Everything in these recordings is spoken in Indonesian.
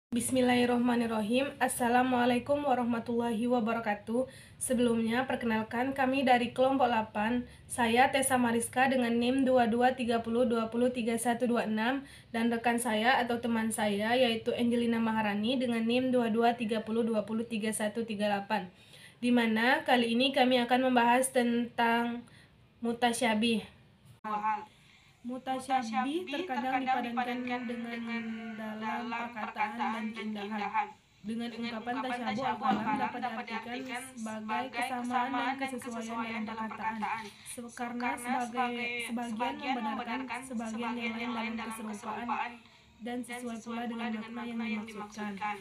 Bismillahirrohmanirrohim. Assalamualaikum warahmatullahi wabarakatuh. Sebelumnya, perkenalkan kami dari kelompok 8. Saya Tessa Mariska dengan NIM 2230203126 dan rekan saya atau teman saya yaitu Angelina Maharani dengan NIM 2230203138. Di mana kali ini kami akan membahas tentang mutasyabih. Mutasyabih terkadang dipadankan dengan dalam perkataan dan keindahan. Dengan ungkapan tasyabuh al-kalam dapat diartikan sebagai kesamaan dan kesesuaian dalam perkataan. Karena sebagian membenarkan sebagian yang lain dalam keserupaan dan sesuai pula dengan makna yang dimaksudkan.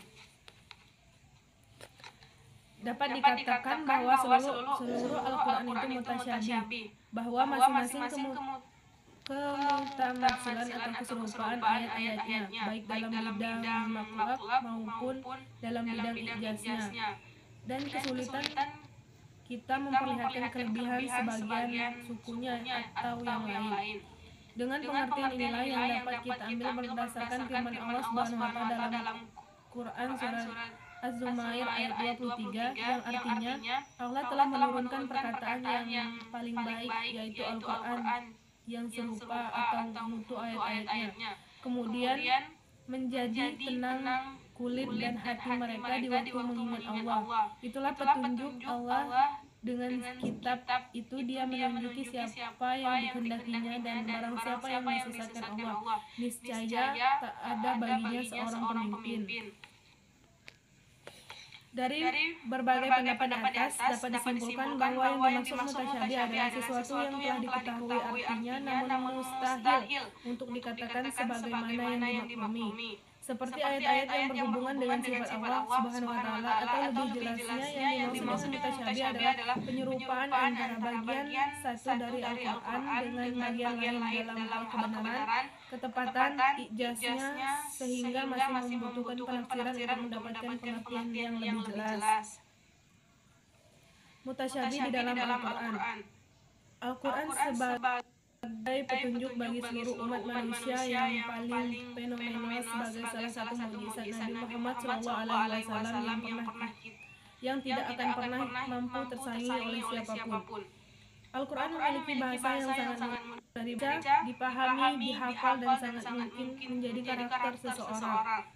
Dapat dikatakan bahwa seluruh Al-Quran itu mutasyabih, bahwa masing-masing kemutamasilan atau keserupaan ayat-ayatnya, baik dalam bidang makhluk maupun dalam bidang ijaznya. Dan kesulitan kita memperlihatkan kelebihan sebagian sukunya atau yang lain. Dengan pengertian inilah yang dapat kita ambil berdasarkan firman Allah Subhanahu wa Ta'ala dalam Quran surat Az-Zumair ayat 23 yang artinya Allah telah menurunkan perkataan yang paling baik, yaitu Al-Quran yang serupa atau mutu ayat-ayatnya, kemudian menjadi tenang kulit dan hati mereka di waktu mengingat Allah. Itulah petunjuk Allah. Dengan kitab itu dia menunjuki siapa yang dikehendakinya, dan barang siapa yang menyesatkan Allah, niscaya tak ada baginya seorang pemimpin. Dari berbagai pendapat di atas dapat disimpulkan bahwa yang dimaksud mutasyabih adalah sesuatu yang telah diketahui artinya namun mustahil untuk dikatakan sebagaimana yang dimaklumi, seperti ayat-ayat yang berhubungan dengan sifat Allah Subhanahu wa Ta'ala, atau lebih jelasnya yang dimaksud mutasyabih adalah penyerupaan antara bagian satu dari Al-Quran dengan bagian lain dalam hal kebenaran, ketepatan, ijaznya, sehingga masih membutuhkan penafsiran untuk mendapatkan pengertian yang lebih jelas. Mutasyabih di dalam Al-Quran. Al-Quran sebagai petunjuk bagi seluruh umat manusia yang paling fenomenal sebagai salah satu mukjizat Nabi Muhammad SAW yang tidak akan pernah mampu tersaingi oleh siapapun. Al-Quran memiliki bahasa yang sangat mudah dibaca, dipahami, dihafal, dan sangat mungkin menjadi karakter seseorang.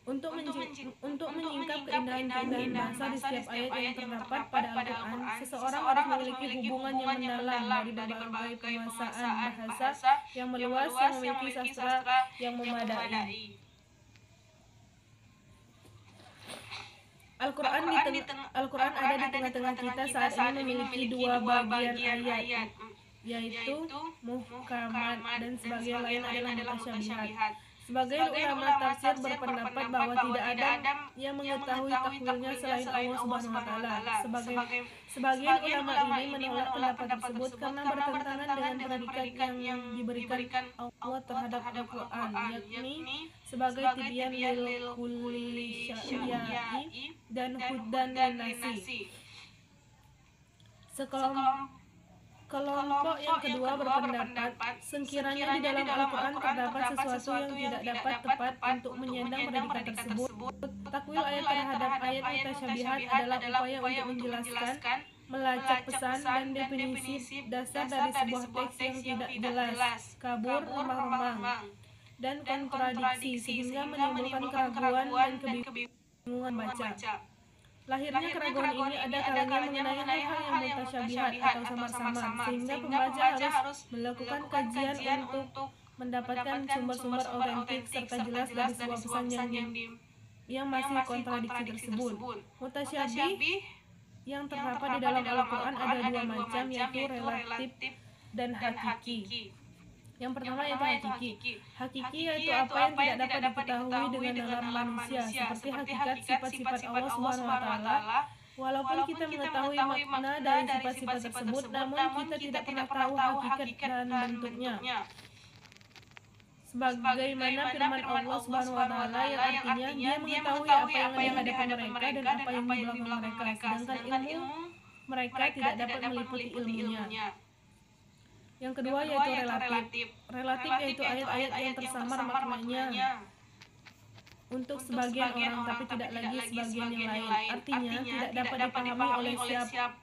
Untuk menyingkap keindahan bahasa di setiap ayat yang terdapat pada Al-Quran, seseorang harus memiliki hubungan yang mendalam dari berbagai penguasaan bahasa yang meluas yang memiliki sastra yang memadai. Al-Quran ada di tengah-tengah kita saat ini memiliki dua bagian ayat, yaitu muhkamat dan sebagian lain adalah mutasyabihat. Sebagian ulama tafsir berpendapat bahwa tidak ada yang mengetahui takwilnya selain Allah Subhanahu wa Ta'ala. Sebagian ulama ini menolak pendapat tersebut karena bertentangan dengan predikat yang diberikan Allah terhadap Al-Quran, yakni sebagai tibyan lil kulli syai'i dan hudan lin nasi. Kelompok yang kedua berpendapat, sekiranya di dalam Al-Quran terdapat sesuatu yang tidak dapat tepat untuk menyandang predikat tersebut, takwil ayat terhadap ayat mutasyabihat adalah upaya untuk menjelaskan, melacak pesan dan definisi dasar dari sebuah teks yang tidak jelas, kabur, remang-remang, dan kontradiksi, sehingga menimbulkan keraguan dan kebingungan baca. Lahirnya keraguan ini ada kalanya mengenai hal-hal yang mutasyabihat atau samar-samar, sehingga pembaca harus melakukan kajian untuk mendapatkan sumber-sumber autentik serta jelas dari sebuah pesan yang masih kontradiksi tersebut. Mutasyabih yang terdapat di dalam Al-Quran ada dua macam, yaitu relatif dan hakiki. Yang pertama yaitu hakiki. Hakiki yaitu apa yang tidak dapat diketahui dengan nalar manusia, seperti hakikat sifat-sifat Allah Subhanahu wa Ta'ala. Walaupun kita mengetahui makna dari sifat-sifat tersebut, namun kita tidak pernah tahu hakikat dan bentuknya. Sebagaimana firman Allah Subhanahu wa Ta'ala yang artinya Dia mengetahui apa yang ada di hadapan mereka dan apa yang di belakang mereka, sedangkan ilmu mereka tidak dapat meliputi ilmunya. Yang kedua yaitu relatif. Relatif yaitu ayat-ayat yang tersamar maknanya. untuk sebagian orang tapi tidak lagi sebagian yang lain. Artinya tidak dapat dipahami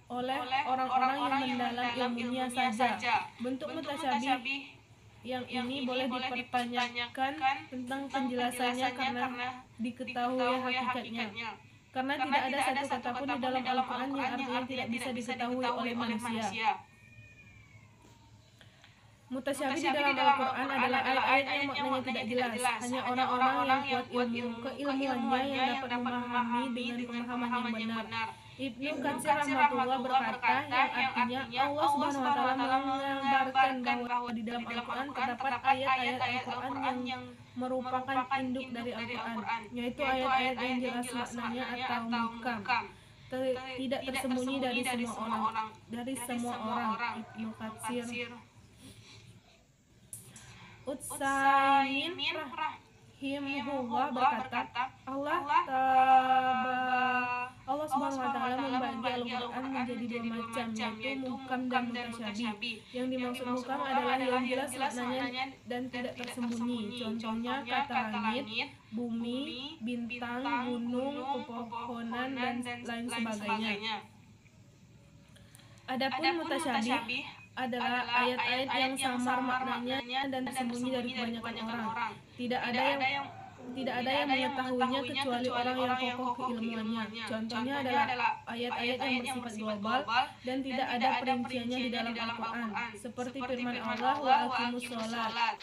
oleh orang-orang yang mendalam ilmunya saja. Bentuk mutasyabih yang ini boleh dipertanyakan tentang penjelasannya karena diketahui hakikatnya. Karena tidak ada satu kata pun di dalam Al-Quran yang artinya tidak bisa diketahui oleh manusia. Mutasyabih di dalam Al-Quran adalah ayat-ayat yang maknanya tidak jelas. Hanya orang-orang yang kuat keilmuannya yang dapat memahami dengan pemahaman yang benar. Ibnu Katsir rahmatullah berkata yang artinya Allah Subhanahu wa taala mengabarkan bahwa di dalam Al-Quran terdapat ayat-ayat Al-Quran yang merupakan induk dari Al-Quran, yaitu ayat-ayat yang jelas maknanya atau muhkam, tidak tersembunyi dari semua orang. Ibnu Katsir. Utsaimin rahimahullah berkata, Allah Subhanahu wa taala membagi Al-Quran menjadi dua macam, yaitu muhkam dan mutasyabih. Yang dimaksud muhkam adalah yang jelas maknanya dan tidak tersembunyi. Contohnya kata langit, bumi, bintang, gunung, pepohonan dan lain sebagainya. Adapun mutasyabih adalah ayat-ayat yang samar maknanya dan tersembunyi dari kebanyakan orang. Tidak ada yang mengetahuinya kecuali orang yang kokoh keilmuannya. Contohnya adalah ayat-ayat yang bersifat global dan tidak ada perinciannya di dalam Al-Quran, seperti firman Allah, wa aqimus sholat.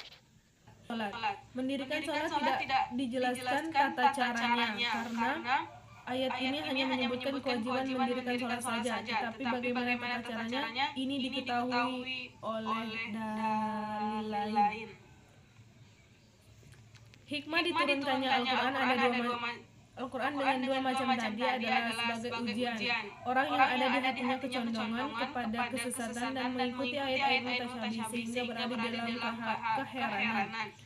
Mendirikan sholat tidak dijelaskan tata caranya, karena ayat ini hanya menyebutkan kewajiban mendirikan sholat saja, tetapi bagaimana tata caranya ini diketahui oleh dalil lain. Hikmah diturunkannya Al-Quran dengan dua macam tadi adalah sebagai ujian. Orang yang ada di hatinya kecondongan kepada kesesatan dan mengikuti ayat-ayat mutasyabih sehingga berada dalam keheranan.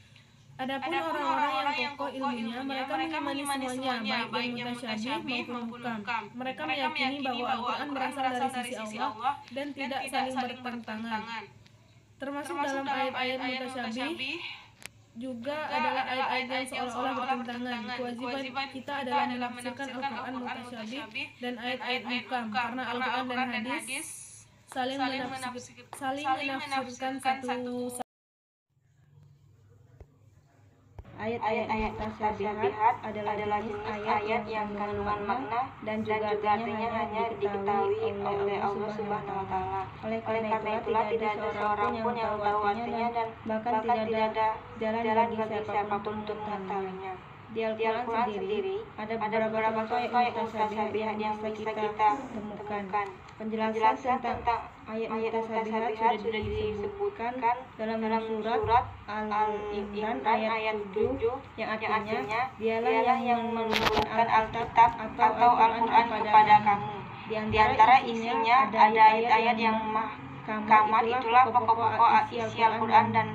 Adapun orang-orang yang kokoh ilmunya, mereka mengimani semuanya, baik yang mutasyabih maupun muhkam. Mereka meyakini bahwa Al-Quran berasal dari sisi Allah dan tidak saling bertentangan. Termasuk dalam ayat-ayat mutasyabih juga adalah ayat-ayat yang seolah-olah bertentangan. Kewajiban kita adalah menafsirkan Al-Quran mutasyabih dan ayat-ayat muhkam, karena Al-Quran dan hadis saling menafsirkan satu. Ayat-ayat mutasyabihat adalah jenis ayat yang kandungan makna dan juga artinya hanya diketahui oleh Allah Subhanahu wa taala. Oleh karena itulah tidak ada seorang pun yang tahu artinya dan bahkan tidak ada jalan bagi siapapun untuk mengetahuinya. Di Al-Quran sendiri ada beberapa contoh ayat mutasyabihat yang bisa kita temukan. Penjelasan tentang ayat mutasyabihat sudah disebutkan dalam surat Al-Imran ayat 7 yang artinya dialah yang menurunkan Alkitab atau Al-Quran kepada kamu. Di antara isinya ada ayat-ayat yang mahkamat, itulah pokok-pokok isi Al-Quran dan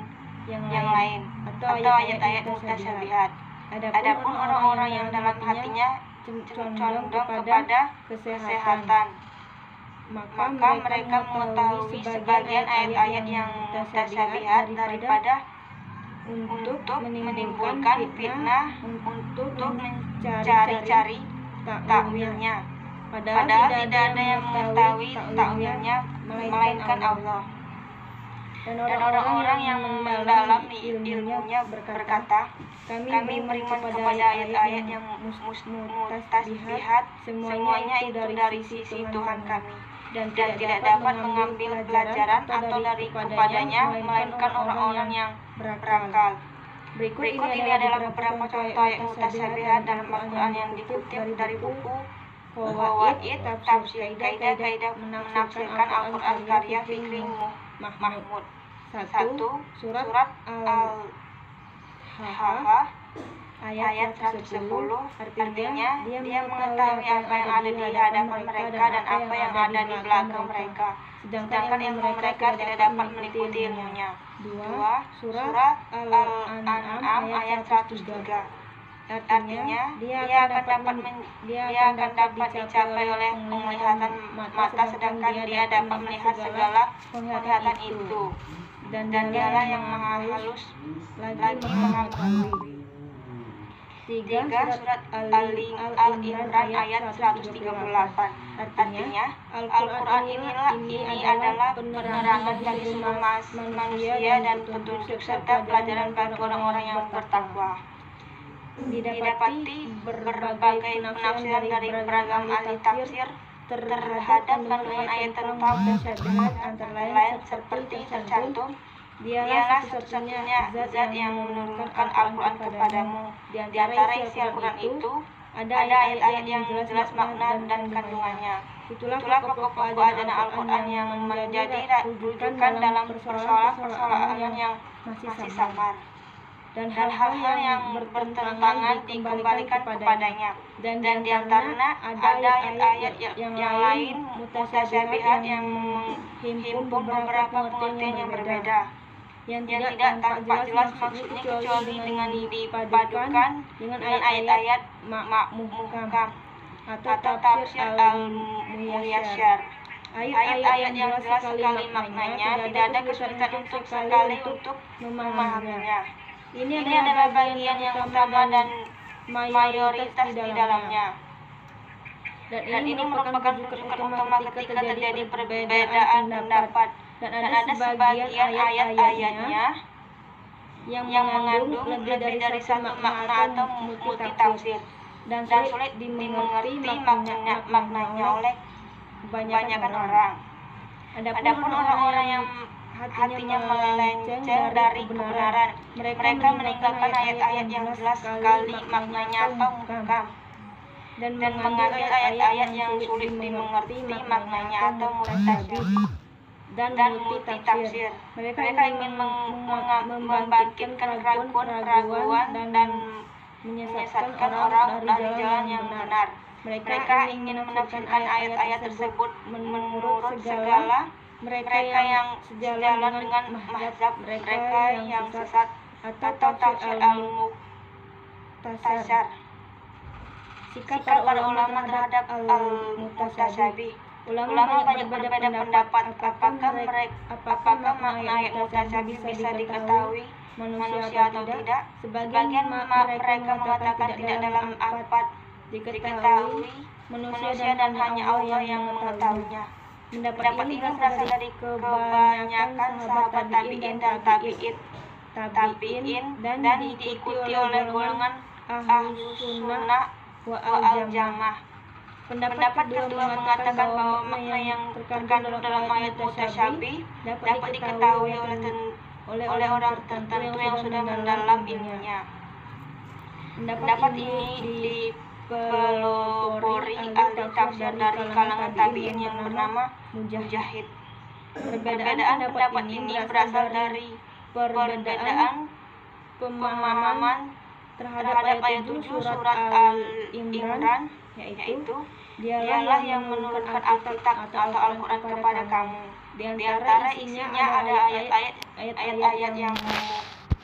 yang lain, atau ayat-ayat mutasyabihat. Adapun orang-orang yang dalam hatinya condong kepada kesehatan, maka mereka mengetahui sebagian ayat-ayat yang mutasyabihat daripada untuk menimbulkan fitnah, untuk mencari-cari takwilnya. Padahal tidak ada yang mengetahui takwilnya melainkan Allah. Dan orang-orang yang mendalam ilmunya berkata, kami beriman kepada ayat-ayat yang mutasyabihat, semuanya itu dari sisi Tuhan kami, dan tidak dapat mengambil pelajaran atau dari kepadanya melainkan orang-orang yang berakal. Berikut ini adalah beberapa contoh ayat mutasyabihat dalam Al-Quran yang dikutip dari buku Fawaid Tafsir Kaidah menafsirkan Al-Quran karya Fikri Mahmud. 1. Surat Al-Haqqah ayat 110, artinya dia mengetahui apa yang ada di hadapan mereka dan apa yang ada di belakang mereka, sedangkan ilmu mereka tidak dapat meliputi ilmunya. 2. Surat Al-An'am ayat 103, artinya dia akan dapat dicapai oleh penglihatan mata, sedangkan dia dapat melihat segala penglihatan itu, dan dialah yang maha halus lagi maha mengetahui. 3 surat Al-Imran ayat 138. Artinya, Al-Quran ini adalah penerangan bagi seluruh manusia dan petunjuk serta pelajaran bagi orang-orang yang bertakwa. Didapati berbagai penafsiran dari beragam ahli tafsir terhadap kandungan ayat tentang mutasyabihat, antara lain seperti tercantum, dialah satu-satunya zat yang menurunkan Al-Quran kepadamu. Di antara isi Al-Quran itu ada ayat-ayat yang jelas makna dan kandungannya. Itulah pokok-pokok ajaran Al-Quran yang menjadi rujukan dalam persoalan-persoalan yang masih samar. Dan hal-hal yang bertentangan dikembalikan kepadanya. Dan di antaranya ada ayat-ayat yang lain mutasyabihat yang menghimpun beberapa pengertian yang berbeda, yang tidak tampak jelas maksudnya kecuali dengan dipadukan dengan ayat-ayat muhkam atau tafsir al-muyasyar. Ayat-ayat yang jelas sekali maknanya, tidak ada kesulitan untuk memahaminya. Ini adalah bagian yang utama dan mayoritas di dalamnya. Dan ini merupakan rujukan utama ketika terjadi perbedaan pendapat. Dan ada sebagian ayat-ayatnya yang mengandung lebih dari satu makna atau multitafsir dan sulit dimengerti maknanya oleh kebanyakan orang. Adapun orang-orang yang hatinya melenceng dari kebenaran, mereka meninggalkan ayat-ayat yang jelas sekali maknanya atau muhkam dan mengambil ayat-ayat yang sulit dimengerti maknanya atau mutasyabihat dan multitafsir. Mereka ingin membangkitkan keraguan dan menyesatkan orang dari jalan yang benar. Mereka ingin menafsirkan ayat-ayat tersebut menurut segala mereka yang sejalan dengan mazhab mereka yang sesat atau tafsir al-muhtasar. Sikap para ulama terhadap al-mutasyabih. Ulama banyak berbeda pendapat apakah makna ayat mutasyabihat bisa diketahui manusia atau tidak. Sebagian mereka mengatakan tidak dalam dapat diketahui manusia dan hanya Allah yang mengetahuinya. Pendapat ini berasal dari kebanyakan sahabat tabi'in dan tabi'in dan diikuti oleh golongan Ahlus Sunnah wal Jamaah. Pendapat kedua mengatakan bahwa makna yang terkandung dalam ayat mutasyabih dapat diketahui oleh orang tertentu yang sudah mendalam ilmunya. Pendapat ini dipelopori ahli tafsir dari kalangan tabi'in yang bernama Mujahid. Perbedaan pendapat ini berasal dari perbedaan pemahaman terhadap ayat 7 surat Al-Imran, yaitu dialah yang menurunkan Alkitab atau Al-Quran kepada kamu. Di antara isinya ada ayat-ayat yang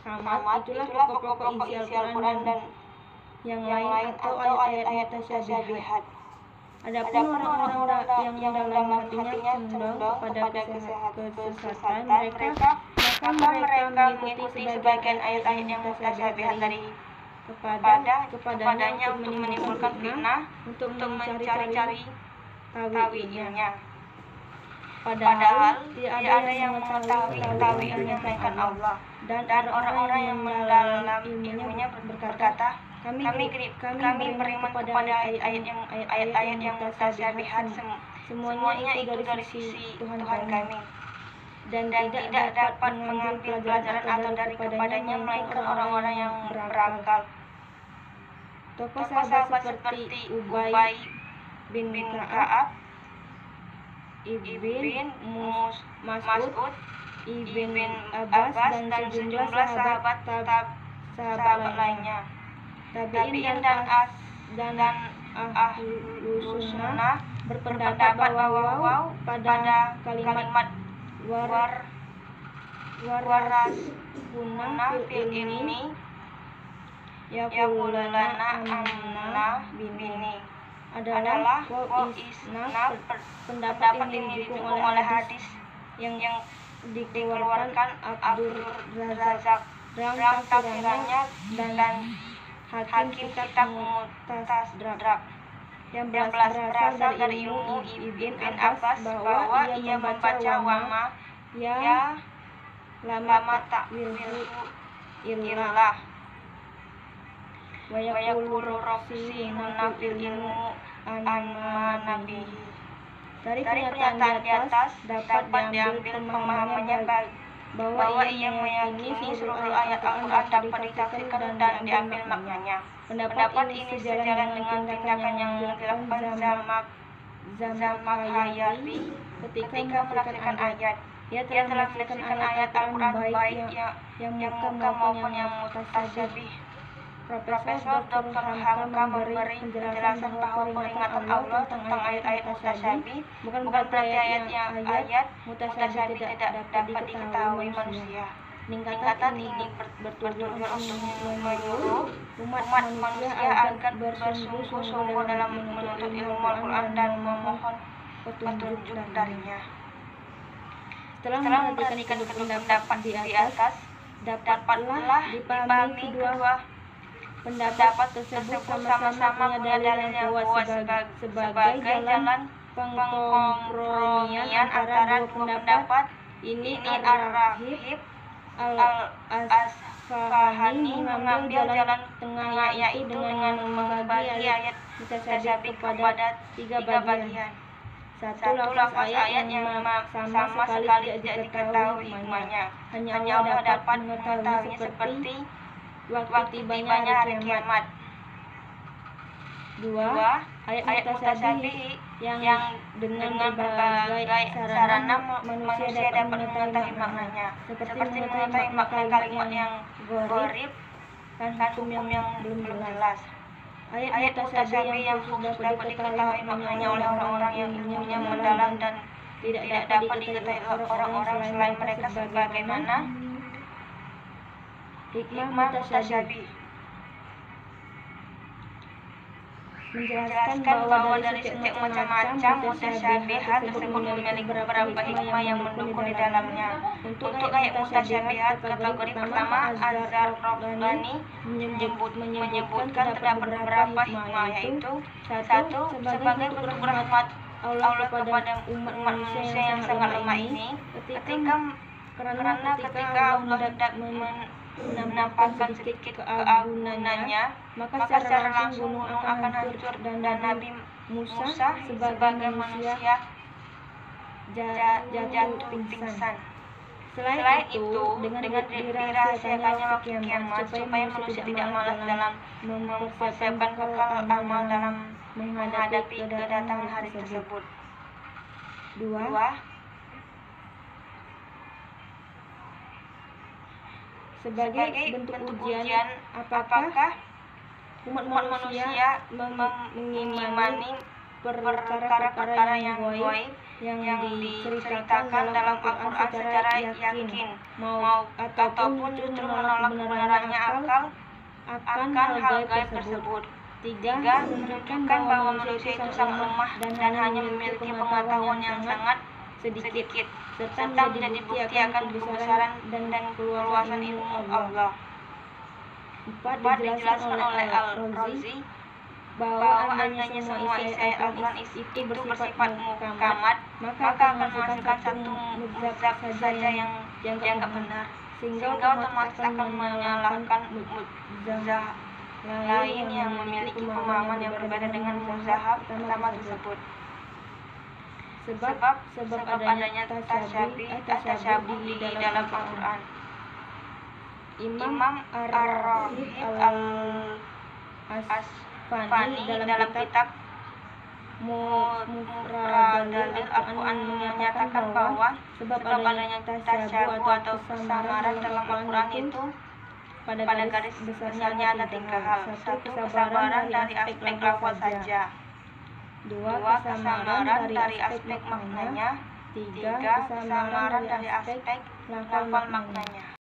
muhkamat, itulah pokok-pokok isi Al-Quran dan yang lain atau ayat-ayat mutasyabihat. Adapun orang-orang yang dalam hatinya condong kepada kesesatan mereka, maka mereka mengikuti sebagian ayat-ayat yang mutasyabihat dari kepadanya untuk menimbulkan fitnah, untuk mencari-cari tawilnya. Padahal tidak ada yang mengetahui tawilnya melainkan Allah. Dan orang-orang yang mendalam ilmunya berkata, kami beriman kepada ayat-ayat yang mutasyabihat, semuanya itu dari sisi Tuhan kami, dan tidak dapat mengambil pelajaran atau dari kepadanya melainkan orang-orang yang berakal. Tokoh sahabat seperti Ubay bin Ka'ab, Ibn Mas'ud, Ibn Abbas, dan sejumlah sahabat lainnya. Tabi'in dan Ahlus Sunnah berpendapat bahwa pada kalimat warasuna fil ilmi yaquluna amna bini adalah isnaf. Pendapat ini didukung oleh hadis yang dikeluarkan Abdur Razak dalam tafsirannya dan Hakim Kitab Mustadrak yang berasal dari ilmu Ibn Abbas bahwa ia membaca wama ya lama ta'wilhu illah wa yaqulu roksi nafil ilmu anma nabihi. Dari pernyataan di atas dapat diambil pemahamannya bahwa ia meyakini seluruh ayat Al-Quran dapat ditafsirkan dan diambil maknanya. Pendapat ini sejalan dengan tindakan yang dilakukan Zamakhsyari ketika menafsirkan ayat. Ia telah menafsirkan ayat Al-Quran baik yang muhkam maupun yang mutasyabih. Profesor Dr. Hamka memberi penjelasan bahwa peringatan Allah tentang ayat-ayat mutasyabih bukan berarti ayat mutasyabih tidak dapat diketahui manusia. Peningkatan ini bertujuan untuk menyuruh umat manusia agar bersungguh-sungguh dalam menuntut ilmu Al-Quran dan memohon petunjuk darinya. Setelah memperhatikan kedua pendapat di atas, dapatlah dipahami kedua pendapat tersebut sama-sama punya dalil yang kuat sebagai jalan pengkompromian antara dua pendapat. Ini Ar-Rahib Al-Asfahani mengambil jalan tengah, yaitu dengan membagi ayat mutasyabih kepada 3 bagian. Satu, lafaz ayat yang sama sekali tidak diketahui hikmahnya. Hanya Allah dapat mengetahui seperti waktu tibanya hari kiamat. 2. Ayat mutasyabih yang dengan berbagai sarana manusia dapat mengetahui maknanya, seperti mengetahui makna kalimat yang gharib dan hukum yang belum jelas. Ayat mutasyabih yang khusus dapat diketahui maknanya oleh orang-orang yang ilmunya mendalam dan tidak dapat diketahui orang-orang selain mereka, sebagaimana hikmah mutasyabih. Menjelaskan bahwa dari setiap macam-macam mutasyabihat tersebut memiliki beberapa hikmah yang mendukung di dalamnya. Untuk ayat mutasyabihat, kategori pertama Azhar Rabbani menyebutkan terdapat beberapa hikmah, yaitu 1. Sebagai bentuk rahmat Allah kepada umat manusia yang sangat lemah ini, karena ketika Allah hendak menampakkan sedikit keagungannya, maka secara langsung gunung akan hancur dan Nabi Musa sebagai manusia jatuh pingsan. Selain itu, dengan dirahasiakannya waktu kiamat supaya manusia tidak malas dalam mempersiapkan bekal amal dalam menghadapi kedatangan hari tersebut. 2. Sebagai bentuk ujian, apakah umat manusia mengimani perkara-perkara yang gaib yang diceritakan dalam Al-Quran secara yakin, ataupun justru menolak kebenarannya akal akan hal gaib tersebut. 3. Menunjukkan bahwa manusia itu sangat lemah dan hanya memiliki pengetahuan yang sangat sedikit, serta menjadi bukti akan kebesaran dan keluasan ilmu Allah. 4. Dijelaskan oleh Al-Razi bahwa andainya semua isi ayat Al-Quran itu bersifat muhkamat, maka akan menghasilkan satu muzhab saja yang dianggap benar, sehingga otomatis akan menyalahkan muzhab lain yang memiliki pemahaman yang berbeda dengan muzhab pertama tersebut. Sebab adanya tasyabih di dalam Al-Quran. Imam Ar-Rahib Al-Asfahani dalam kitab Mufradalil Al-Quran menyatakan bahwa sebab adanya tasyabuh atau kesamaran dalam Al-Quran itu pada garis besarnya ada 3 hal. 1. Kesabaran dari aspek lafaz saja. 2. Kesamaran dari aspek maknanya. 3. Kesamaran dari aspek lafal maknanya.